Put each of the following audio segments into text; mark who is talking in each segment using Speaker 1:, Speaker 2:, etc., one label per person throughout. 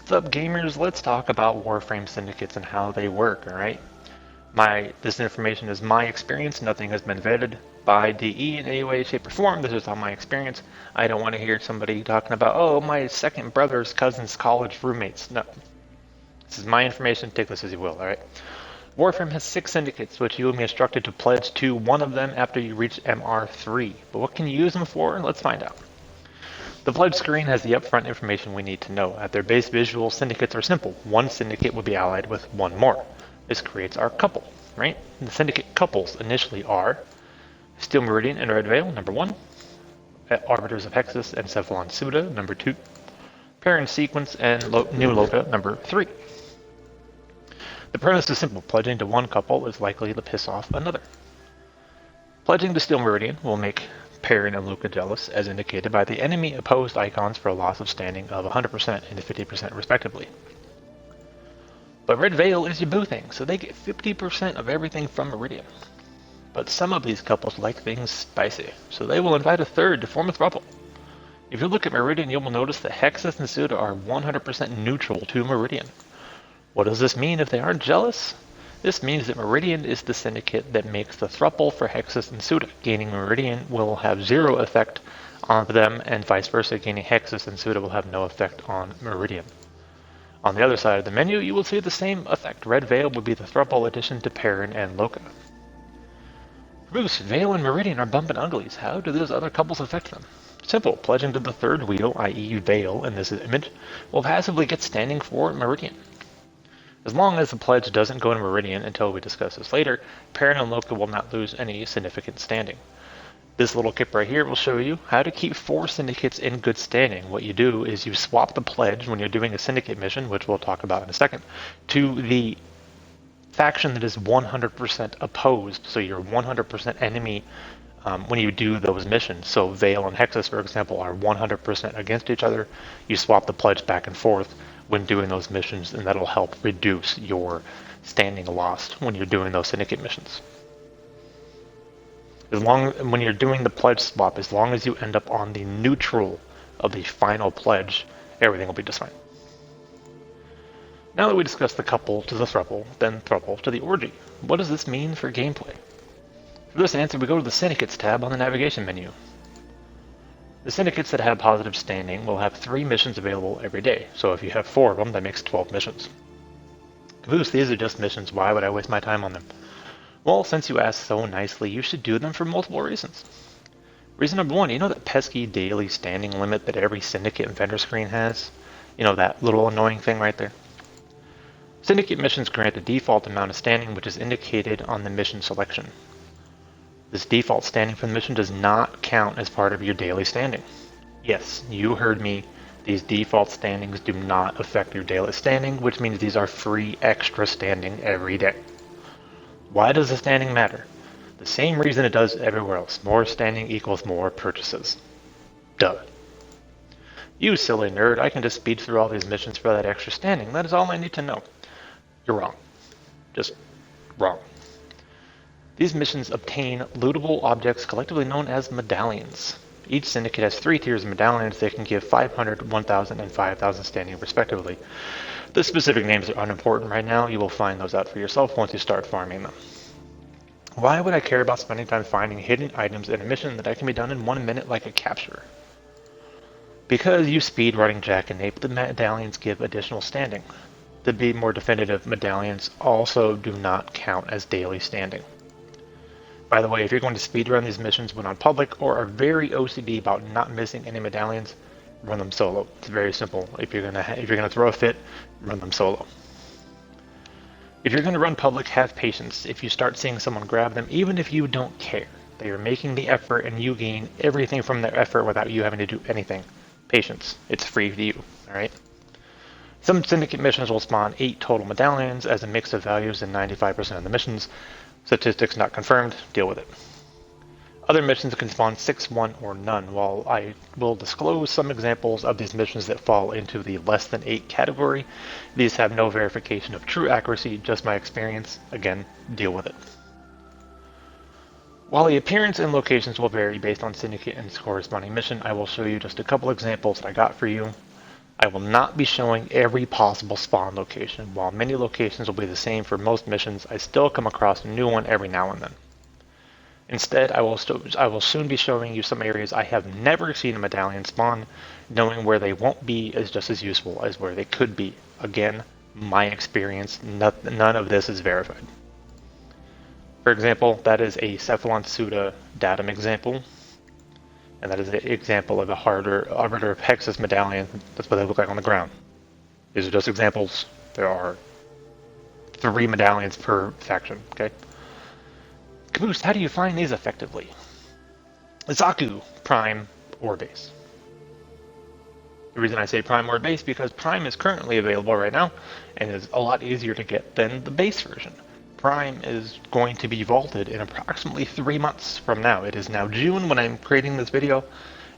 Speaker 1: What's up, gamers? Let's talk about Warframe syndicates and how they work, alright? This information is my experience. Nothing has been vetted by DE in any way, shape, or form. This is all my experience. I don't want to hear somebody talking about, oh, my second brother's cousin's college roommates. No. This is my information. Take this as you will, alright? Warframe has 6 syndicates, which you will be instructed to pledge to one of them after you reach MR3. But what can you use them for? Let's find out. The pledge screen has the upfront information we need to know. At their base visual, syndicates are simple. One syndicate will be allied with one more. This creates our couple, right? The syndicate couples initially are Steel Meridian and Red Veil, number 1. Arbiters of Hexus and Cephalon Suda, number 2. Parent Sequence and New Loka, number 3. The premise is simple. Pledging to one couple is likely to piss off another. Pledging to Steel Meridian will make Perrin and Luca jealous, as indicated by the enemy opposed icons for a loss of standing of 100% and 50% respectively. But Red Veil is your boo thing, so they get 50% of everything from Meridian. But some of these couples like things spicy, so they will invite a third to form a throuple. If you look at Meridian, you will notice that Hexus and Suda are 100% neutral to Meridian. What does this mean if they aren't jealous? This means that Meridian is the syndicate that makes the thruple for Hexus and Suda. Gaining Meridian will have 0 effect on them, and vice versa. Gaining Hexus and Suda will have no effect on Meridian. On the other side of the menu, you will see the same effect. Red Veil would be the thruple addition to Perrin and Loka. Bruce, Veil and Meridian are bumping uglies. How do those other couples affect them? Simple. Pledging to the third wheel, i.e. Veil in this image, will passively get standing for Meridian. As long as the pledge doesn't go to Meridian until we discuss this later, Perrin and Loka will not lose any significant standing. This little tip right here will show you how to keep 4 syndicates in good standing. What you do is you swap the pledge when you're doing a syndicate mission, which we'll talk about in a second, to the faction that is 100% opposed, so you're 100% enemy when you do those missions. So Veil and Hexus, for example, are 100% against each other. You swap the pledge back and forth when doing those missions, and that'll help reduce your standing lost when you're doing those syndicate missions. When you're doing the pledge swap, as long as you end up on the neutral of the final pledge, everything will be just fine. Now that we discussed the couple to the thruple, then thruple to the orgy, what does this mean for gameplay? For this answer, we go to the Syndicates tab on the navigation menu. The syndicates that have positive standing will have 3 missions available every day, so if you have 4 of them, that makes 12 missions. Caboose, these are just missions, why would I waste my time on them? Well, since you asked so nicely, you should do them for multiple reasons. Reason number 1, you know that pesky daily standing limit that every syndicate and vendor screen has? You know, that little annoying thing right there? Syndicate missions grant a default amount of standing which is indicated on the mission selection. This default standing for the mission does not count as part of your daily standing. Yes, you heard me. These default standings do not affect your daily standing, which means these are free extra standing every day. Why does the standing matter? The same reason it does everywhere else. More standing equals more purchases. Duh. You silly nerd, I can just speed through all these missions for that extra standing. That is all I need to know. You're wrong. Just wrong. These missions obtain lootable objects collectively known as medallions. Each syndicate has 3 tiers of medallions that can give 500, 1,000, and 5,000 standing respectively. The specific names are unimportant right now. You will find those out for yourself once you start farming them. Why would I care about spending time finding hidden items in a mission that can be done in 1 minute like a capture? Because you speedrunning Jack and Ape, the medallions give additional standing. To be more definitive, medallions also do not count as daily standing. By the way, if you're going to speedrun these missions when on public or are very OCD about not missing any medallions, run them solo. It's very simple. If you're gonna throw a fit, run them solo. If you're gonna run public, have patience. If you start seeing someone grab them, even if you don't care, they are making the effort and you gain everything from their effort without you having to do anything. Patience. It's free to you. All right. Some syndicate missions will spawn 8 total medallions as a mix of values in 95% of the missions. Statistics not confirmed, deal with it. Other missions can spawn 6, 1, or none. While I will disclose some examples of these missions that fall into the less than 8 category, these have no verification of true accuracy, just my experience. Again, deal with it. While the appearance and locations will vary based on syndicate and its corresponding mission, I will show you just a couple examples that I got for you. I will not be showing every possible spawn location. While many locations will be the same for most missions, I still come across a new one every now and then. Instead, I will soon be showing you some areas I have never seen a medallion spawn. Knowing where they won't be is just as useful as where they could be. Again, my experience, none of this is verified. For example, that is a Cephalon Suda datum example, and that is an example of a harder Arbiter of Hexus medallion. That's what they look like on the ground. These are just examples. There are 3 medallions per faction, okay? Caboose, how do you find these effectively? Zaku, Prime, or Base. The reason I say Prime or Base because Prime is currently available right now and is a lot easier to get than the base version. Prime is going to be vaulted in approximately 3 months from now. It is now June when I'm creating this video,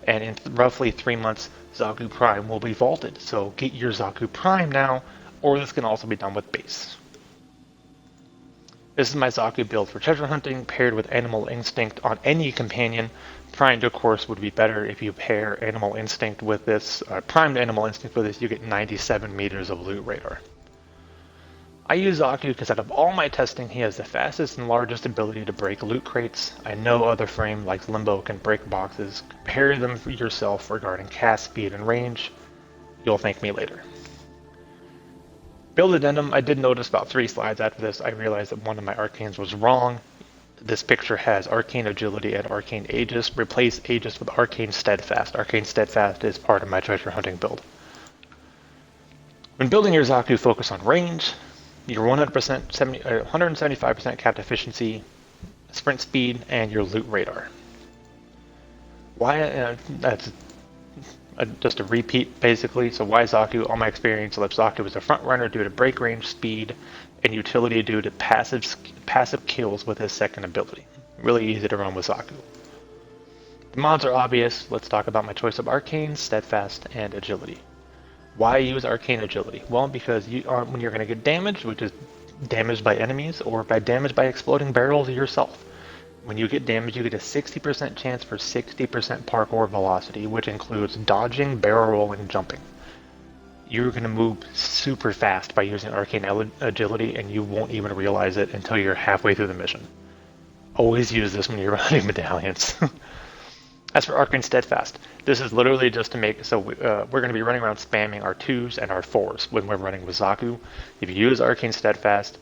Speaker 1: and in roughly 3 months, Zaku Prime will be vaulted. So get your Zaku Prime now, or this can also be done with Base. This is my Zaku build for treasure hunting, paired with Animal Instinct on any companion. Primed, of course, would be better if you pair Animal Instinct with this. Primed Animal Instinct with this, you get 97 meters of loot radar. I use Zaku because out of all my testing, he has the fastest and largest ability to break loot crates. I know other frame like Limbo can break boxes. Compare them for yourself regarding cast speed and range. You'll thank me later. Build addendum, I did notice about 3 slides after this, I realized that one of my arcanes was wrong. This picture has Arcane Agility and Arcane Aegis. Replace Aegis with Arcane Steadfast. Arcane Steadfast is part of my treasure hunting build. When building your Zaku, focus on range, your 175% capped efficiency, sprint speed, and your loot radar. Why? That's just a repeat, basically. So why Zaku? All my experience left Zaku as a front runner due to break range, speed, and utility due to passive kills with his second ability. Really easy to run with Zaku. The mods are obvious. Let's talk about my choice of Arcane, Steadfast, and Agility. Why use Arcane Agility? Well, because when you're going to get damaged, which is damaged by enemies, or by damage by exploding barrels yourself. When you get damaged, you get a 60% chance for 60% parkour velocity, which includes dodging, barrel rolling, jumping. You're going to move super fast by using Arcane Agility, and you won't even realize it until you're halfway through the mission. Always use this when you're running medallions. As for Arcane Steadfast, this is literally just to make so we're going to be running around spamming our 2s and our 4s when we're running with Zaku. If you use Arcane Steadfast,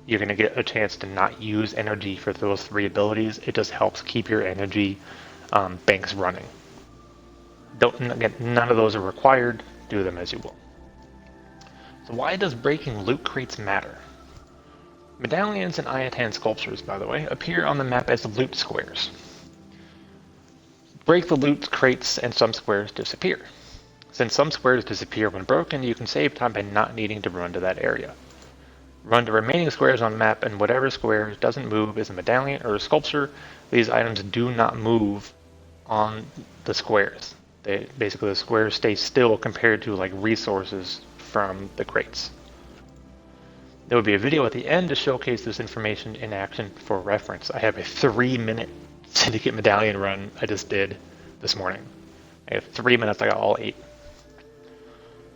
Speaker 1: you're going to get a chance to not use energy for those 3 abilities. It just helps keep your energy banks running. None of those are required. Do them as you will. So why does breaking loot crates matter? Medallions and Ayatan sculptures, by the way, appear on the map as loot squares. Break the loot crates and some squares disappear. Since some squares disappear when broken, you can save time by not needing to run to that area. Run the remaining squares on the map, and whatever square doesn't move is a medallion or a sculpture. These items do not move on the squares. Basically, the squares stay still compared to like resources from the crates. There will be a video at the end to showcase this information in action for reference. I have a 3-minute Syndicate medallion run I just did this morning. I have 3 minutes, I got all 8.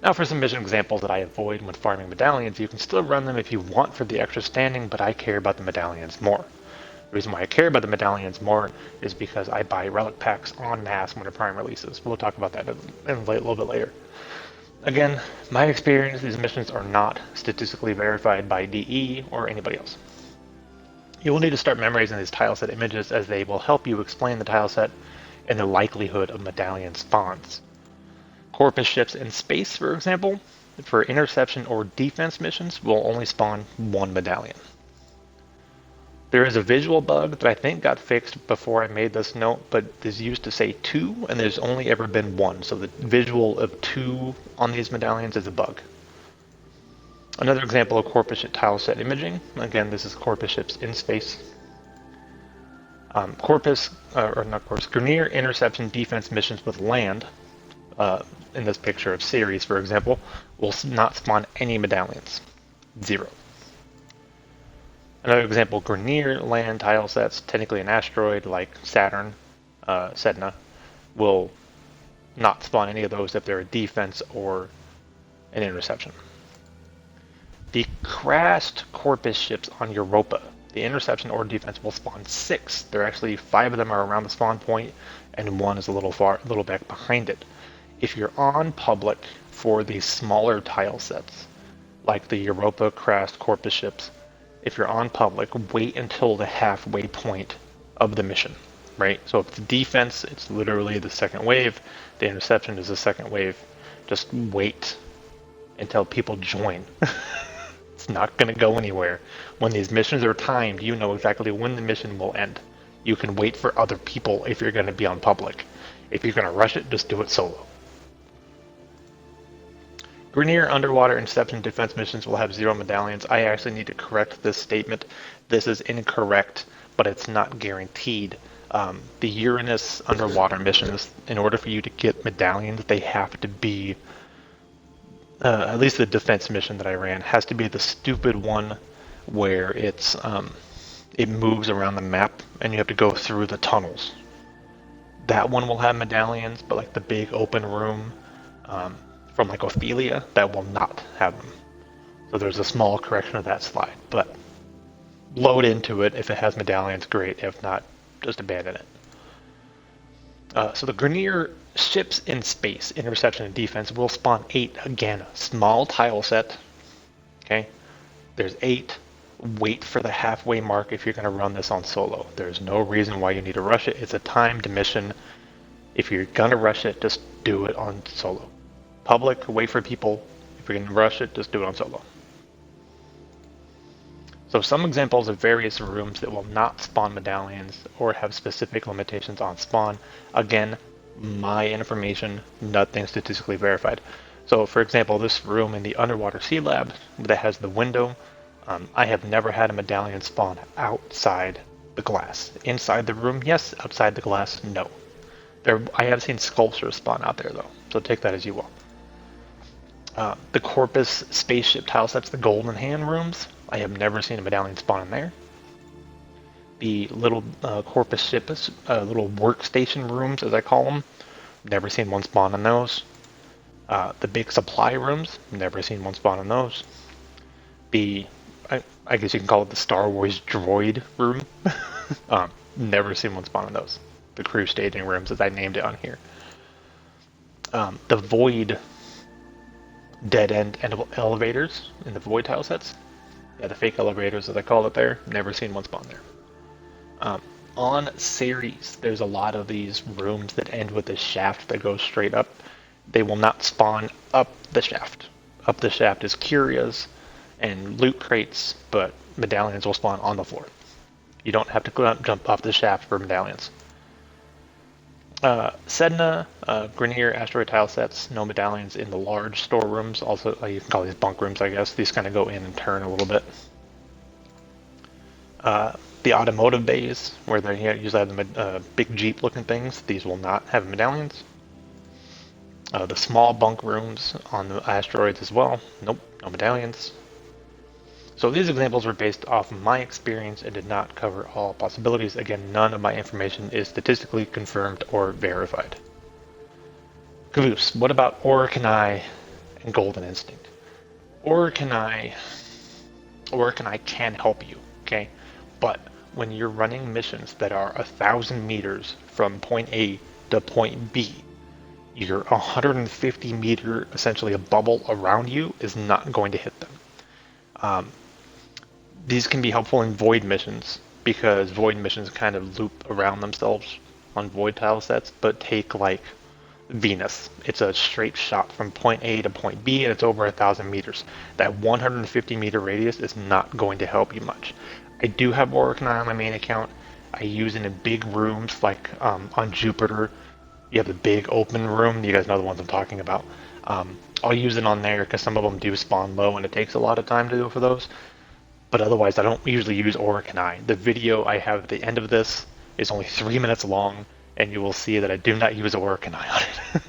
Speaker 1: Now for some mission examples that I avoid when farming medallions. You can still run them if you want for the extra standing, but I care about the medallions more. The reason why I care about the medallions more is because I buy relic packs en masse when a Prime releases. We'll talk about that a little bit later. Again, my experience, these missions are not statistically verified by DE or anybody else. You will need to start memorizing these tileset images as they will help you explain the tileset and the likelihood of medallion spawns. Corpus ships in space, for example, for interception or defense missions, will only spawn 1 medallion. There is a visual bug that I think got fixed before I made this note, but this used to say 2, and there's only ever been 1, so the visual of 2 on these medallions is a bug. Another example of Corpus ship tileset imaging. Again, this is Corpus ships in space. Grineer interception defense missions with land, in this picture of Ceres, for example, will not spawn any medallions. 0. Another example, Grineer land tile sets, technically an asteroid like Saturn, Sedna, will not spawn any of those if they're a defense or and interception. The crashed Corpus ships on Europa, the interception or defense will spawn 6. There are actually 5 of them are around the spawn point, and 1 is a little back behind it. If you're on public for the smaller tile sets, like the Europa crashed Corpus ships, if you're on public, wait until the halfway point of the mission, right? So if it's defense, it's literally the second wave. The interception is the second wave. Just wait until people join. It's not going to go anywhere. When these missions are timed, you know exactly when the mission will end. You can wait for other people if you're going to be on public. If you're going to rush it, just do it solo. Grenier underwater interception defense missions will have 0 medallions. I actually need to correct this statement. This is incorrect, but it's not guaranteed. The Uranus underwater missions, in order for you to get medallions, they have to be, at least the defense mission that I ran, has to be the stupid one where it moves around the map and you have to go through the tunnels. That one will have medallions, but like the big open room, from like Ophelia, that will not have them. So there's a small correction of that slide, but load into it. If it has medallions, great. If not, just abandon it. So the Grenier ships in space, interception and defense, will spawn 8. Again, small tile set. Okay, there's 8. Wait for the halfway mark if you're going to run this on solo. There's no reason why you need to rush it. It's a timed mission. If you're going to rush it, just do it on solo. Public, wait for people. If you're going to rush it, just do it on solo. So some examples of various rooms that will not spawn medallions or have specific limitations on spawn. Again, my information, nothing statistically verified. So for example, this room in the underwater sea lab that has the window, I have never had a medallion spawn outside the glass. Inside the room, yes. Outside the glass, no. I have seen sculptures spawn out there though, so take that as you will. The Corpus spaceship tile sets, the golden hand rooms, I have never seen a medallion spawn in there. The little Corpus ship, little workstation rooms, as I call them, never seen one spawn in those. The big supply rooms, never seen one spawn in those. I guess you can call it the Star Wars droid room, never seen one spawn in those. The crew staging rooms, as I named it on here. The void dead end elevators in the void tile sets. Yeah, the fake elevators, as I call it there. Never seen one spawn there. On Ceres, there's a lot of these rooms that end with a shaft that goes straight up. They will not spawn up the shaft. Up the shaft is curias and loot crates, but medallions will spawn on the floor. You don't have to jump off the shaft for medallions. Sedna, Grenier asteroid tile sets, no medallions in the large storerooms. Also, you can call these bunk rooms, I guess. These kind of go in and turn a little bit. The automotive bays, where they usually have the big Jeep-looking things, these will not have medallions. The small bunk rooms on the asteroids as well. Nope, no medallions. So these examples were based off of my experience and did not cover all possibilities. Again, none of my information is statistically confirmed or verified. Caboose, what about Orokanai and Golden Instinct? Orokanai can help you, okay? But when you're running missions that are 1,000 meters from point A to point B, your 150 meter, essentially a bubble around you, is not going to hit them. These can be helpful in void missions because void missions kind of loop around themselves on void tile sets, but take like Venus. It's a straight shot from point A to point B and it's over 1,000 meters. That 150 meter radius is not going to help you much. I do have Orokanai on my main account. I use it in big rooms like on Jupiter. You have the big open room. You guys know the ones I'm talking about. I'll use it on there because some of them do spawn low and it takes a lot of time to go for those. But otherwise, I don't usually use Orokanai. The video I have at the end of this is only 3 minutes long, and you will see that I do not use Orokanai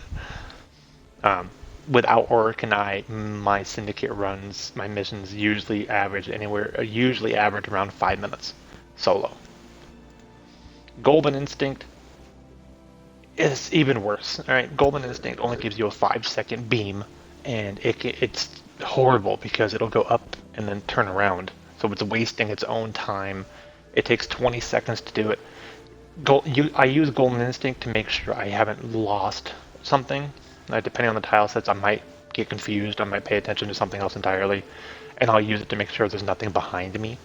Speaker 1: on it. Without Orokanai, my Syndicate runs, my missions usually average around 5 minutes solo. Golden Instinct is even worse. All right, Golden Instinct only gives you a 5-second beam, and it's horrible because it'll go up and then turn around. So it's wasting its own time. It takes 20 seconds to do it. I use Golden Instinct to make sure I haven't lost something. Depending on the tile sets, I might get confused. I might pay attention to something else entirely, and I'll use it to make sure there's nothing behind me.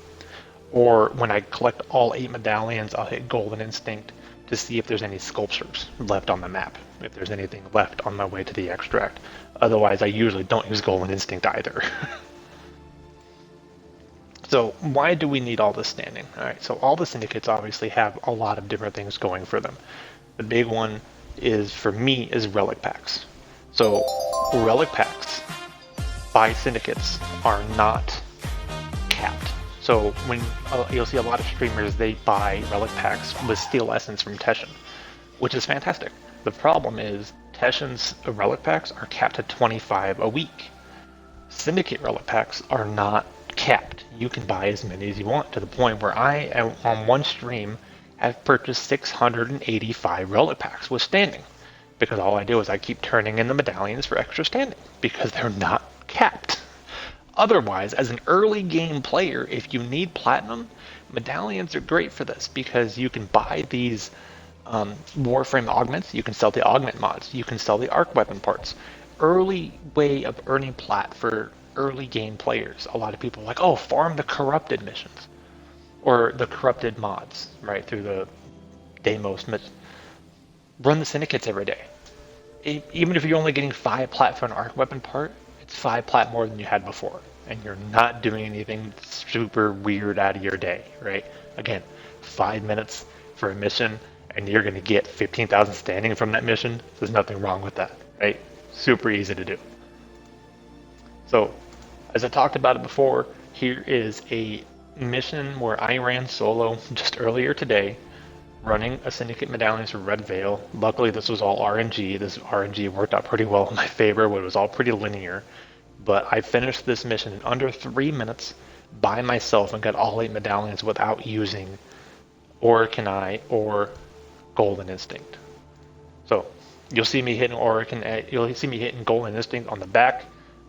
Speaker 1: Or when I collect all 8 medallions, I'll hit Golden Instinct to see if there's any sculptures left on the map, if there's anything left on my way to the extract. Otherwise, I usually don't use Golden Instinct either. So why do we need all this standing? All right, so all the syndicates obviously have a lot of different things going for them. The big one is, for me, is relic packs. So relic packs by syndicates are not capped. So when you'll see a lot of streamers, they buy relic packs with Steel Essence from Teshin, which is fantastic. The problem is Teshin's relic packs are capped at 25 a week. Syndicate relic packs are not capped. You can buy as many as you want, to the point where I, on one stream, have purchased 685 relic packs with standing, because all I do is I keep turning in the medallions for extra standing, because they're not capped. Otherwise, as an early game player, if you need platinum, medallions are great for this, because you can buy these Warframe augments, you can sell the augment mods, you can sell the arc weapon parts. Early way of earning plat for early game players. A lot of people are like, oh, farm the corrupted missions or the corrupted mods, right, through the Deimos mission. Run the syndicates every day. Even if you're only getting 5 plat for an arc weapon part, it's 5 plat more than you had before, and you're not doing anything super weird out of your day, right? Again, 5 minutes for a mission, and you're going to get 15,000 standing from that mission. There's nothing wrong with that, right? Super easy to do. So, as I talked about it before, here is a mission where I ran solo just earlier today, running a Syndicate medallions for Red Veil. Luckily, this was all RNG. This RNG worked out pretty well in my favor, but it was all pretty linear. But I finished this mission in under 3 minutes by myself and got all 8 medallions without using Oracle Eye or Golden Instinct. So, you'll see me hitting you'll see me hitting Golden Instinct on the back.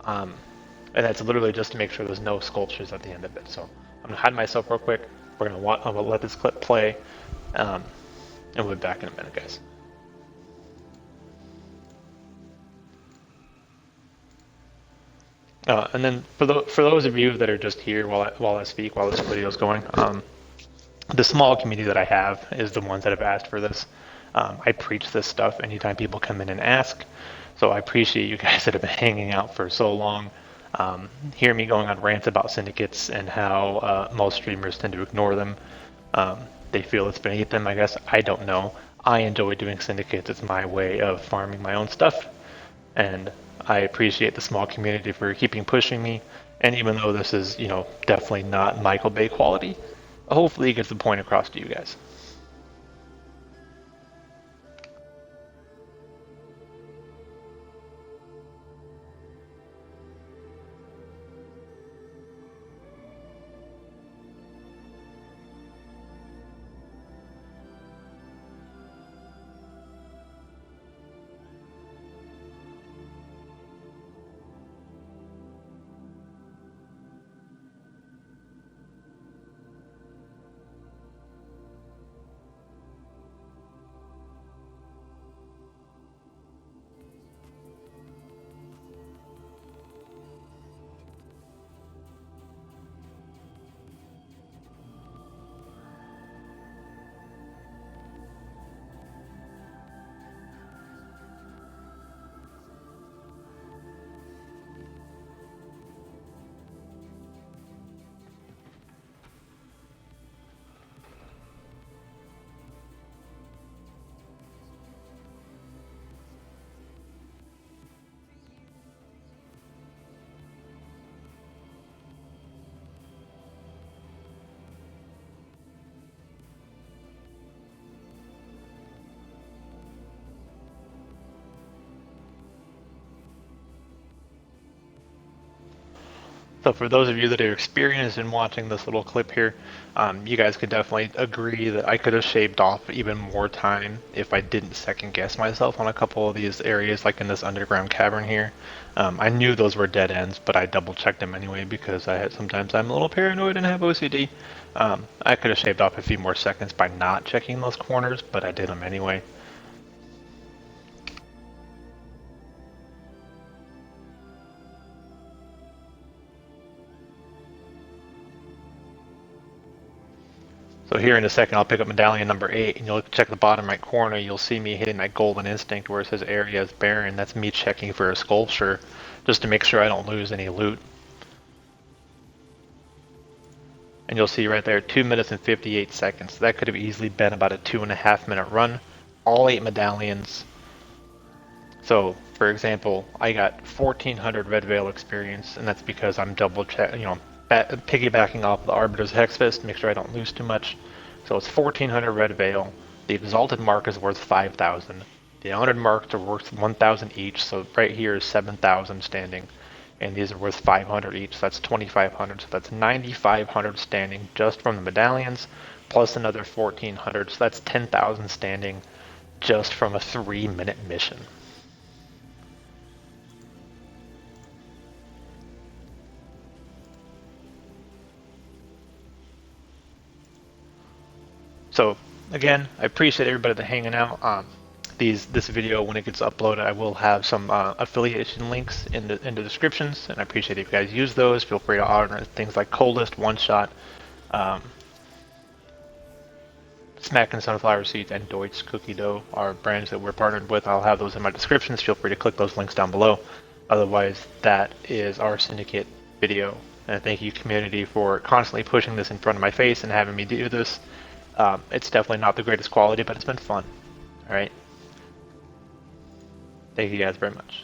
Speaker 1: And that's literally just to make sure there's no sculptures at the end of it. So I'm gonna hide myself real quick. I'm gonna let this clip play, and we'll be back in a minute, guys. And then for those of you that are just here while I speak, while this video is going, the small community that I have is the ones that have asked for this. I preach this stuff anytime people come in and ask. So I appreciate you guys that have been hanging out for so long. Hear me going on rants about syndicates and how most streamers tend to ignore them. They feel it's beneath them, I guess. I don't know. I enjoy doing syndicates. It's my way of farming my own stuff. And I appreciate the small community for keeping pushing me. And even though this is, definitely not Michael Bay quality, hopefully it gets the point across to you guys. So for those of you that are experienced in watching this little clip here, you guys could definitely agree that I could have shaved off even more time if I didn't second guess myself on a couple of these areas, like in this underground cavern here. I knew those were dead ends, but I double checked them anyway because sometimes I'm a little paranoid and have OCD. I could have shaved off a few more seconds by not checking those corners, but I did them anyway. So here in a second, I'll pick up medallion number 8, and you'll check the bottom right corner. You'll see me hitting that golden instinct where it says area is barren. That's me checking for a sculpture, just to make sure I don't lose any loot. And you'll see right there, 2 minutes and 58 seconds. That could have easily been about a 2.5 minute run. All 8 medallions. So, for example, I got 1400 Red Veil experience, and that's because I'm piggybacking off the Arbiter's Hex Fist to make sure I don't lose too much. So it's 1400 Red Veil. The Exalted Mark is worth 5,000. The Honored Marks are worth 1,000 each, so right here is 7,000 standing. And these are worth 500 each, so that's 2,500. So that's 9,500 standing just from the medallions, plus another 1,400. So that's 10,000 standing just from a 3-minute mission. So again, I appreciate everybody that hanging out. This video, when it gets uploaded, I will have some affiliation links in the descriptions, and I appreciate if you guys use those. Feel free to order things like Coldest, One Shot, Smack and Sunflower Seeds, and Deutsch Cookie Dough are brands that we're partnered with. I'll have those in my descriptions. Feel free to click those links down below. Otherwise, that is our Syndicate video. And thank you, community, for constantly pushing this in front of my face and having me do this. It's definitely not the greatest quality, but it's been fun. All right. Thank you guys very much.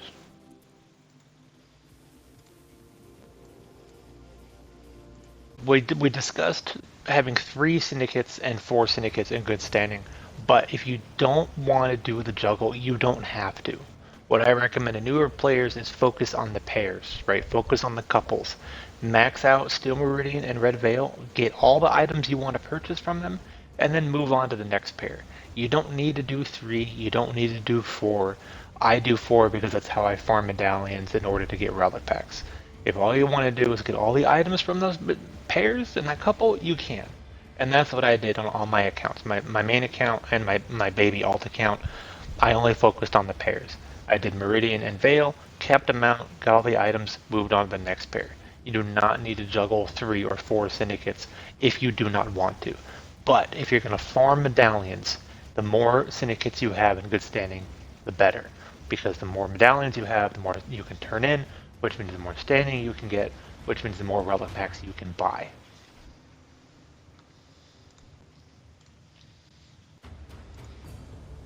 Speaker 1: We discussed having 3 syndicates and 4 syndicates in good standing, but if you don't want to do the juggle, you don't have to. What I recommend to newer players is focus on the pairs, right? Focus on the couples. Max out Steel Meridian and Red Veil, get all the items you want to purchase from them, and then move on to the next pair. You don't need to do 3, you don't need to do 4. I do 4 because that's how I farm medallions in order to get relic packs. If all you want to do is get all the items from those pairs and that couple, you can. And that's what I did on all my accounts. My main account and my baby alt account, I only focused on the pairs. I did Meridian and Veil, capped them out, got all the items, moved on to the next pair. You do not need to juggle 3 or 4 syndicates if you do not want to. But if you're going to farm medallions, the more syndicates you have in good standing, the better. Because the more medallions you have, the more you can turn in, which means the more standing you can get, which means the more relic packs you can buy.